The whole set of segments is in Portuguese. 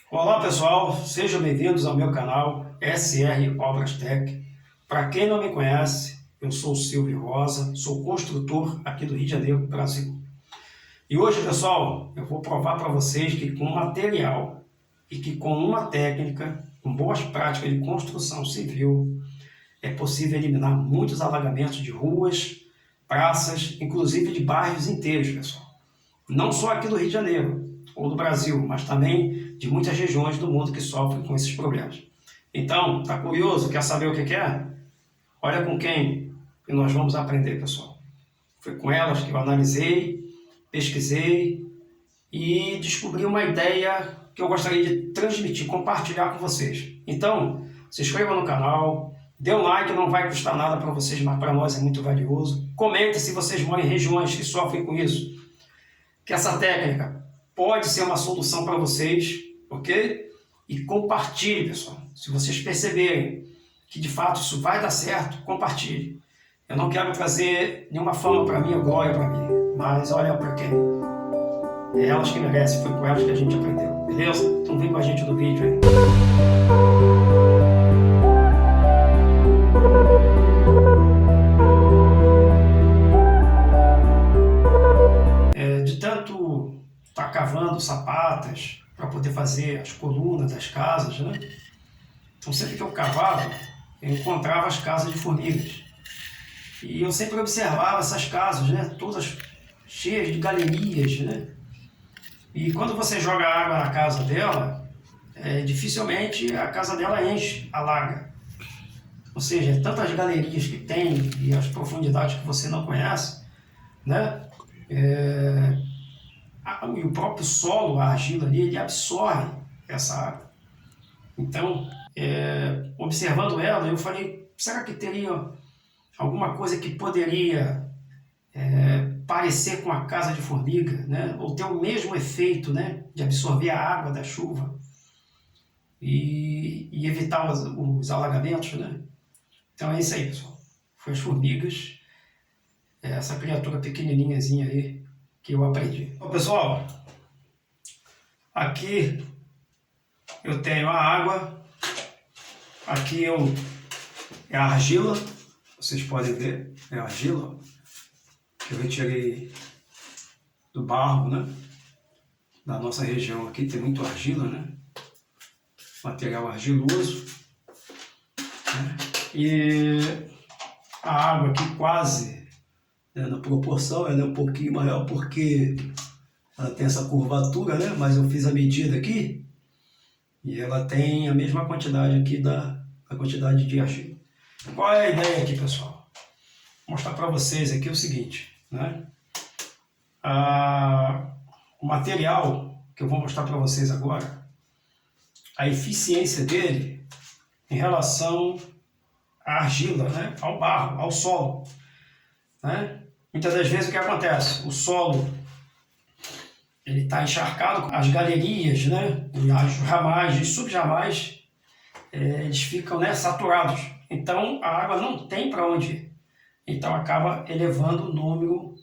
Olá pessoal, sejam bem-vindos ao meu canal SR Obras Tech. Para quem não me conhece, eu sou o Silvio Rosa, sou construtor aqui do Rio de Janeiro, Brasil. E hoje, pessoal, eu vou provar para vocês que com material e que com uma técnica, com boas práticas de construção civil, é possível eliminar muitos alagamentos de ruas, praças, inclusive de bairros inteiros, pessoal. Não só aqui do Rio de Janeiro ou do Brasil, mas também de muitas regiões do mundo que sofrem com esses problemas. Então, tá curioso? Quer saber o que é? Olha com quem que nós vamos aprender, pessoal. Foi com elas que eu analisei, pesquisei e descobri uma ideia que eu gostaria de transmitir, compartilhar com vocês. Então, se inscreva no canal, dê um like, não vai custar nada para vocês, mas para nós é muito valioso. Comente se vocês moram em regiões que sofrem com isso, que essa técnica pode ser uma solução para vocês, ok? E compartilhe, pessoal. Se vocês perceberem que de fato isso vai dar certo, compartilhe. Eu não quero trazer nenhuma fama para mim ou glória para mim, mas olha para quem. É elas que merecem, foi com elas que a gente aprendeu, beleza? Então vem com a gente no vídeo aí. De tanto estar cavando sapatas para poder fazer as colunas das casas, né? Então sempre que eu cavava, eu encontrava as casas de formigas. E eu sempre observava essas casas, né? Todas cheias de galerias, né? E quando você joga água na casa dela, dificilmente a casa dela enche, alaga. Ou seja, tantas galerias que tem e as profundidades que você não conhece, né? E o próprio solo, a argila ali, ele absorve essa água. Então, observando ela, eu falei, será que teria alguma coisa que poderia parecer com a casa de formiga, né? Ou ter o mesmo efeito, né? De absorver a água da chuva e evitar os alagamentos, né? Então é isso aí, pessoal. Foi as formigas, essa criatura pequenininhazinha aí que eu aprendi. Bom, pessoal, aqui eu tenho a água, aqui é a argila, vocês podem ver, é a argila que eu retirei do barro, né? Da nossa região aqui tem muito argila, né? Material argiloso, né? E a água aqui quase, né, na proporção, ela é um pouquinho maior porque ela tem essa curvatura, né? Mas eu fiz a medida aqui e ela tem a mesma quantidade aqui da quantidade de argila. Qual é a ideia aqui, pessoal? Vou mostrar para vocês aqui o seguinte, né? O material que eu vou mostrar para vocês agora, a eficiência dele em relação à argila, né? Ao barro, ao solo, né? Muitas das vezes o que acontece? O solo ele está encharcado, as galerias, né? As ramais e subramais, eles ficam, né, saturados. Então a água não tem para onde ir. Então acaba elevando o número,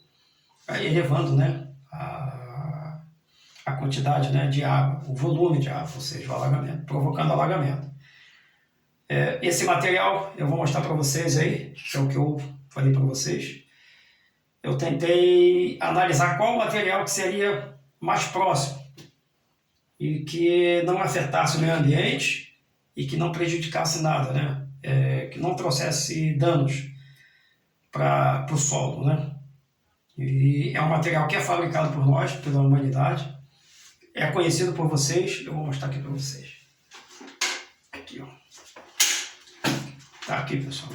elevando, né, a quantidade, né, de água, o volume de água, ou seja, o alagamento, provocando alagamento. Esse material eu vou mostrar para vocês aí, que é o que eu falei para vocês. Eu tentei analisar qual material que seria mais próximo e que não afetasse o meio ambiente e que não prejudicasse nada, né? Que não trouxesse danos para o solo, né? E é um material que é fabricado por nós, pela humanidade, é conhecido por vocês. Eu vou mostrar aqui para vocês. Aqui, ó. Tá aqui, pessoal.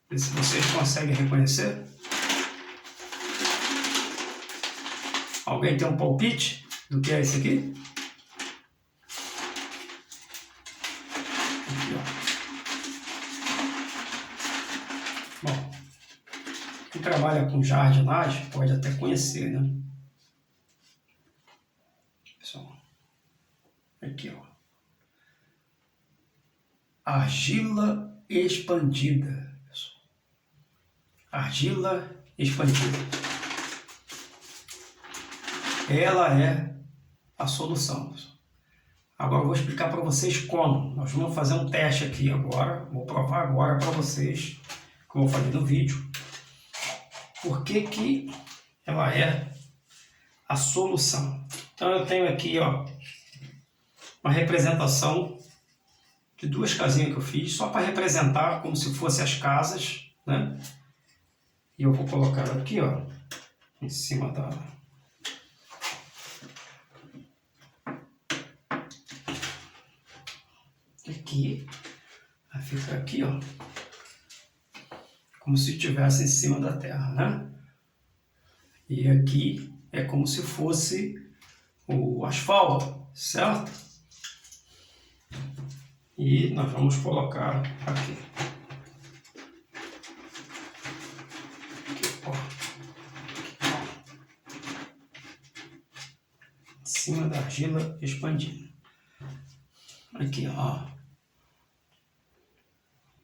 Vê se vocês conseguem reconhecer. Alguém tem um palpite do que é esse aqui? Aqui, ó. Bom, quem trabalha com jardinagem pode até conhecer, né? Pessoal, aqui, ó. Argila expandida, pessoal. Argila expandida. ela é a solução. Agora eu vou explicar para vocês como. Nós vamos fazer um teste aqui agora, vou provar agora para vocês, como eu falei no vídeo, por que ela é a solução. Então eu tenho aqui, ó, uma representação de duas casinhas que eu fiz, só para representar como se fossem as casas, né? E eu vou colocar aqui, ó, em cima da... Aqui, vai ficar aqui, ó, como se estivesse em cima da terra, né? E aqui é como se fosse o asfalto, certo? E nós vamos colocar aqui. Aqui, ó. Em cima da argila expandida. Aqui, ó.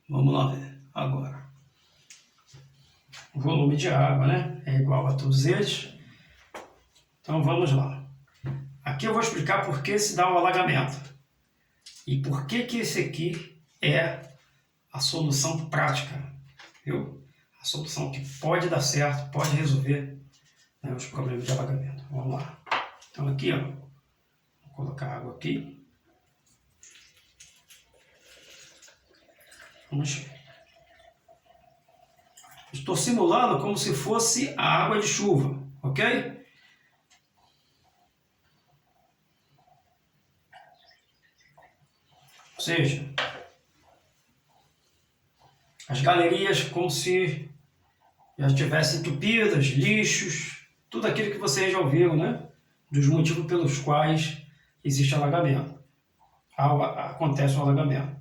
Vamos lá ver agora. O volume de água, né? É igual a todos eles. Então vamos lá. Aqui eu vou explicar por que se dá o alagamento. E por que esse aqui é a solução prática, viu? A solução que pode dar certo, pode resolver, né, os problemas de alagamento. Vamos lá. Então aqui, ó, vou colocar água aqui. Vamos ver. Estou simulando como se fosse a água de chuva, ok? Ou seja, as galerias como se já estivessem entupidas, lixos, tudo aquilo que vocês já ouviram, né? Dos motivos pelos quais existe alagamento. Acontece o alagamento.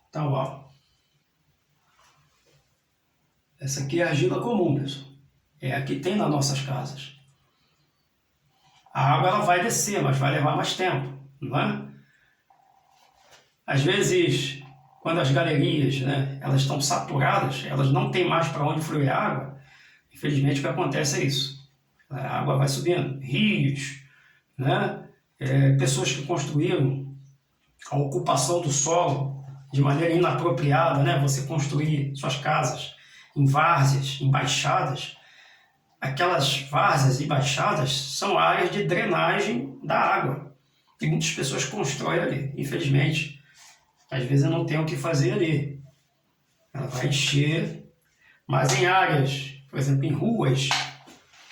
Então, ó. Essa aqui é a argila comum, pessoal. É a que tem nas nossas casas. A água ela vai descer, mas vai levar mais tempo, não é? Às vezes, quando as galerias, né, elas estão saturadas, elas não têm mais para onde fluir água, infelizmente o que acontece é isso. A água vai subindo. Rios, né? Pessoas que construíram a ocupação do solo de maneira inapropriada, né? Você construir suas casas em várzeas, em baixadas. Aquelas várzeas e baixadas são áreas de drenagem da água. E muitas pessoas constroem ali. Infelizmente, às vezes não tem o que fazer ali. Ela vai encher, mas em áreas, por exemplo, em ruas,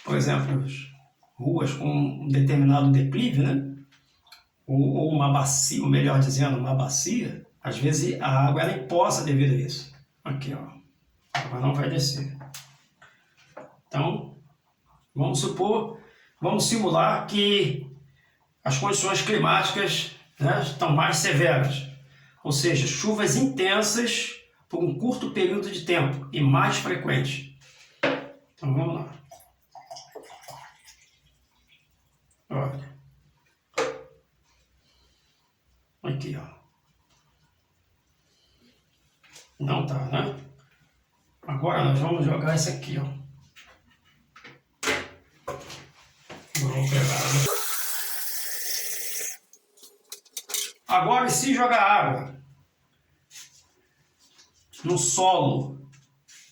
por exemplo, ruas com um determinado declive, né? Ou uma bacia, ou melhor dizendo, uma bacia, às vezes a água ela empoça devido a isso. Aqui, ó. A água não vai descer. Então, vamos supor, vamos simular que as condições climáticas, né, estão mais severas. Ou seja, chuvas intensas por um curto período de tempo e mais frequentes. Então vamos lá. Olha. Aqui, ó. Não tá, né? Agora nós vamos jogar esse aqui, ó. Vamos pegar. Agora, se jogar água no solo,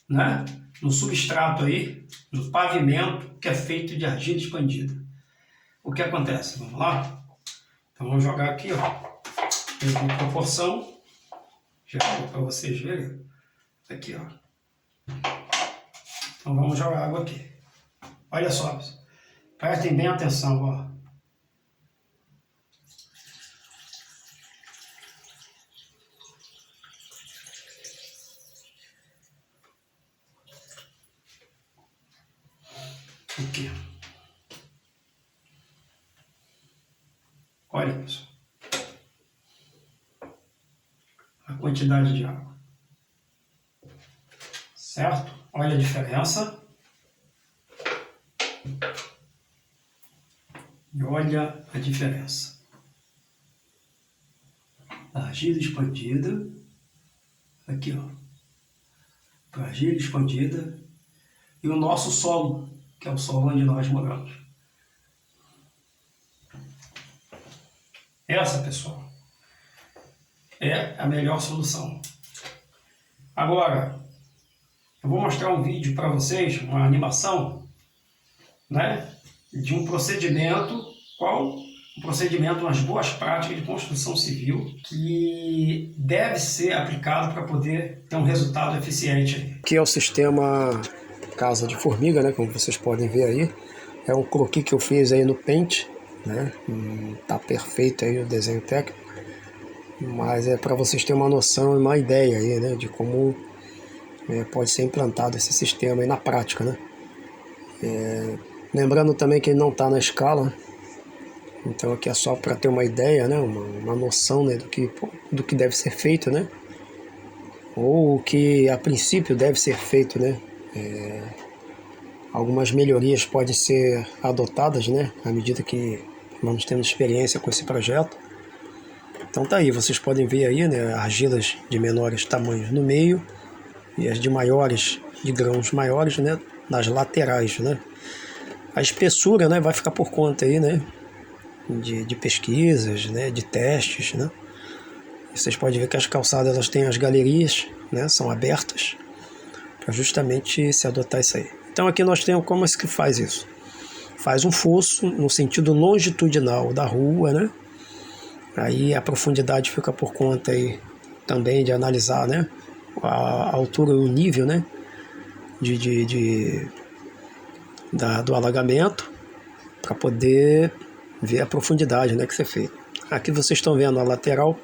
né? No substrato aí, no pavimento que é feito de argila expandida, o que acontece? Vamos lá? Então vamos jogar aqui, ó. Em proporção, já para vocês verem. Aqui, ó. Então vamos jogar água aqui. Olha só, prestem bem atenção, ó. Aqui. Olha, pessoal. A quantidade de água. Certo? Olha a diferença. E olha a diferença. A argila expandida. Aqui, ó. A argila expandida. E o nosso solo, que é o solo onde nós moramos. Essa, pessoal, é a melhor solução. Agora, eu vou mostrar um vídeo para vocês, uma animação, né, de um procedimento, umas boas práticas de construção civil que deve ser aplicado para poder ter um resultado eficiente. Aqui é o sistema casa de formiga, né, como vocês podem ver aí. É um croquis que eu fiz aí no Paint, né, tá perfeito aí o desenho técnico, mas é para vocês terem uma noção e uma ideia aí, né, de como pode ser implantado esse sistema aí na prática, né. Lembrando também que ele não está na escala, então aqui é só para ter uma ideia, né, uma noção, né, do que deve ser feito, né, ou o que a princípio deve ser feito, né. Algumas melhorias podem ser adotadas, né, à medida que vamos tendo experiência com esse projeto. Então tá aí, vocês podem ver aí, né, argilas de menores tamanhos no meio e as de maiores, de grãos maiores, né, nas laterais, né. A espessura, né, vai ficar por conta aí, né, de pesquisas, né, de testes, né. Vocês podem ver que as calçadas elas têm as galerias, né, são abertas para justamente se adotar isso aí. Então aqui nós temos como é que faz isso. Faz um fosso no sentido longitudinal da rua, né. Aí a profundidade fica por conta aí também de analisar, né, a altura e o nível, né, do alagamento, para poder ver a profundidade, né, que ser feito. Aqui vocês estão vendo a lateral,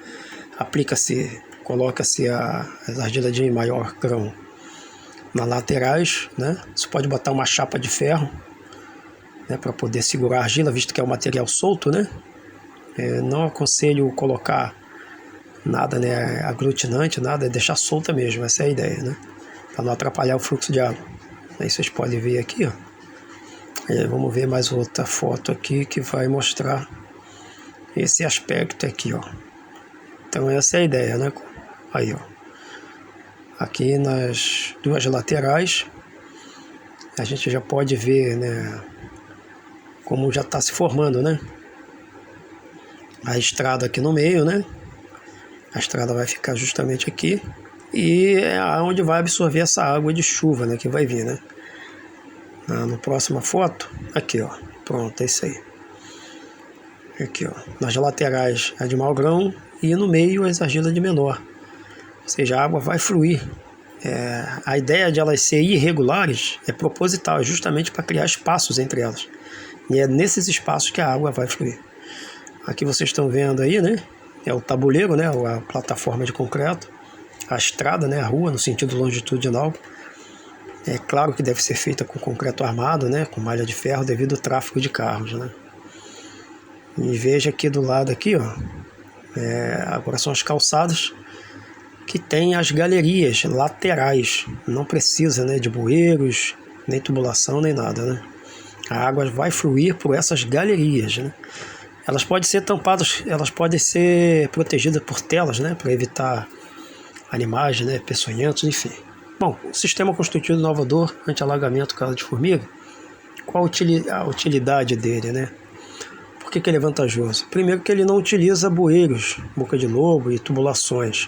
coloca-se as argilas de maior grão nas laterais, né. Você pode botar uma chapa de ferro, né, para poder segurar a argila, visto que é um material solto, né. Não aconselho colocar nada, né, aglutinante, nada, é deixar solta mesmo, essa é a ideia, né, para não atrapalhar o fluxo de água. Aí vocês podem ver aqui, ó. Vamos ver mais outra foto aqui que vai mostrar esse aspecto aqui, ó. Então essa é a ideia, né? Aí, ó. Aqui nas duas laterais a gente já pode ver, né, como já está se formando, né? A estrada aqui no meio, né? A estrada vai ficar justamente aqui e é onde vai absorver essa água de chuva, né, que vai vir, né? Na próxima foto, aqui, ó, pronto, é isso aí. Aqui, ó, nas laterais a de maior grão e no meio as argilas de menor. Ou seja, a água vai fluir. A ideia de elas serem irregulares é proposital, é justamente para criar espaços entre elas. E é nesses espaços que a água vai fluir. Aqui vocês estão vendo aí, né? É o tabuleiro, né? A plataforma de concreto. A estrada, né? A rua, no sentido longitudinal. É claro que deve ser feita com concreto armado, né, com malha de ferro, devido ao tráfego de carros, né. E veja aqui do lado aqui, ó, agora são as calçadas que tem as galerias laterais. Não precisa, né, de bueiros, nem tubulação, nem nada, né. A água vai fluir por essas galerias, né. Elas podem ser tampadas, elas podem ser protegidas por telas, né, para evitar animais, né, peçonhentos, enfim. Bom, o sistema construtivo inovador anti-alagamento casa de formiga, qual a utilidade dele, né? Por que ele é vantajoso? Primeiro que ele não utiliza bueiros, boca de lobo e tubulações.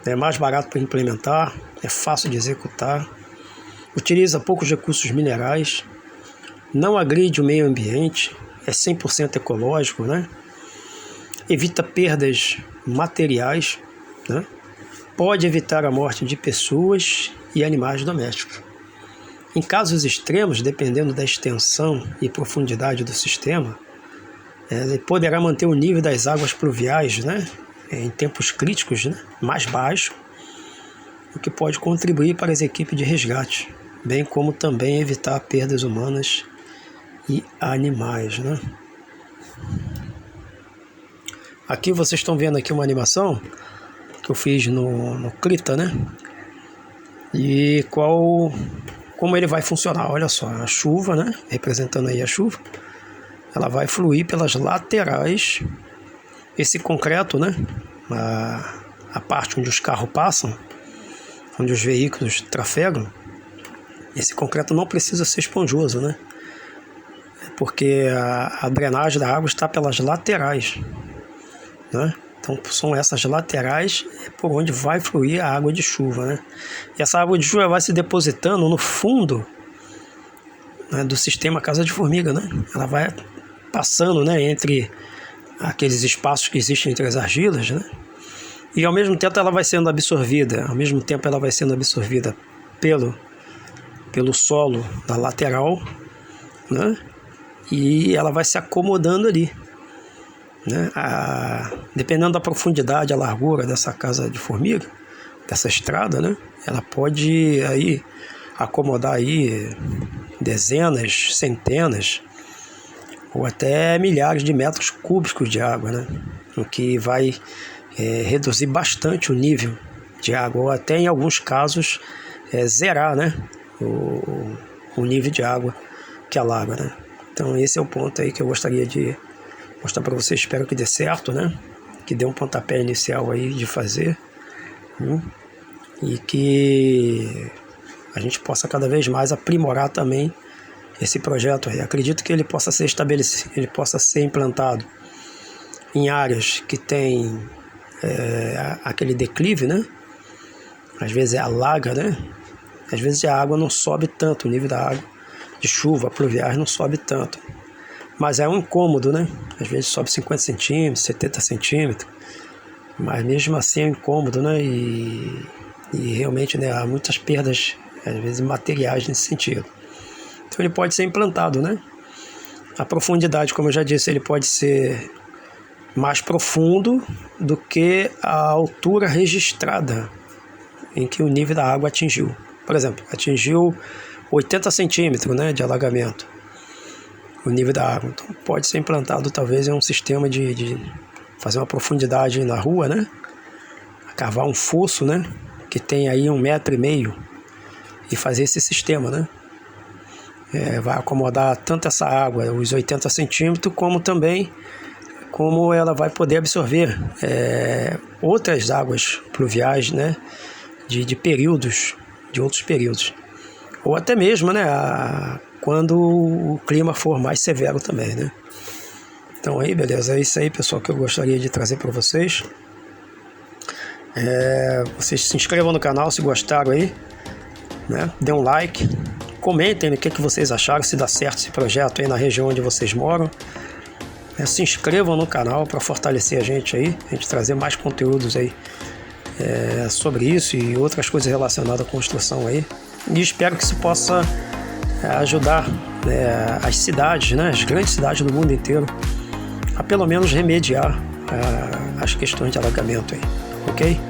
É mais barato para implementar, é fácil de executar, utiliza poucos recursos minerais, não agride o meio ambiente, é 100% ecológico, né? Evita perdas materiais, né? Pode evitar a morte de pessoas e animais domésticos. Em casos extremos, dependendo da extensão e profundidade do sistema, ele poderá manter o nível das águas pluviais, né, em tempos críticos, né, mais baixo, o que pode contribuir para as equipes de resgate, bem como também evitar perdas humanas e animais, né. Aqui vocês estão vendo aqui uma animação que eu fiz no Krita, né? E como ele vai funcionar. Olha só, a chuva, né? Representando aí a chuva, ela vai fluir pelas laterais. Esse concreto, né? A parte onde os carros passam, onde os veículos trafegam, esse concreto não precisa ser esponjoso, né? Porque a drenagem da água está pelas laterais. né? Então são essas laterais por onde vai fluir a água de chuva, né? E essa água de chuva vai se depositando no fundo, né, do sistema casa de formiga, né? Ela vai passando, né, entre aqueles espaços que existem entre as argilas, né? E ao mesmo tempo ela vai sendo absorvida, pelo solo da lateral, né? E ela vai se acomodando ali, né? Dependendo da profundidade, a largura dessa casa de formiga, dessa estrada, né? Ela pode aí acomodar aí dezenas, centenas ou até milhares de metros cúbicos de água, né? O que vai reduzir bastante o nível de água, ou até em alguns casos zerar, né? O nível de água que alaga, né? Então esse é o ponto aí que eu gostaria de mostrar para vocês. Espero que dê certo, né? Que dê um pontapé inicial aí de fazer, e que a gente possa cada vez mais aprimorar também esse projeto aí. Acredito que ele possa ser estabelecido, ele possa ser implantado em áreas que tem aquele declive, né? Às vezes alaga, né? Às vezes a água não sobe tanto, o nível da água de chuva, pluviais, não sobe tanto. Mas é um incômodo, né? Às vezes sobe 50 centímetros, 70 centímetros. Mas mesmo assim é um incômodo, né? E realmente, né, há muitas perdas, às vezes materiais nesse sentido. Então ele pode ser implantado, né? A profundidade, como eu já disse, ele pode ser mais profundo do que a altura registrada em que o nível da água atingiu. Por exemplo, atingiu 80 centímetros, né, de alagamento, o nível da água. Então pode ser implantado talvez em um sistema de fazer uma profundidade na rua, né? Cavar um fosso, né? Que tem aí 1,5 metro e fazer esse sistema, né? Vai acomodar tanto essa água, os 80 centímetros, como ela vai poder absorver outras águas pluviais, né? De períodos, de outros períodos. Ou até mesmo, né? Quando o clima for mais severo também, né? Então aí, beleza, é isso aí, pessoal, que eu gostaria de trazer para vocês. Vocês se inscrevam no canal se gostaram aí, né? Dê um like, comentem o que vocês acharam, se dá certo esse projeto aí na região onde vocês moram. Se inscrevam no canal para fortalecer a gente trazer mais conteúdos aí sobre isso e outras coisas relacionadas à construção aí. E espero que isso possa ajudar as cidades, né, as grandes cidades do mundo inteiro, a pelo menos remediar as questões de alagamento aí, ok?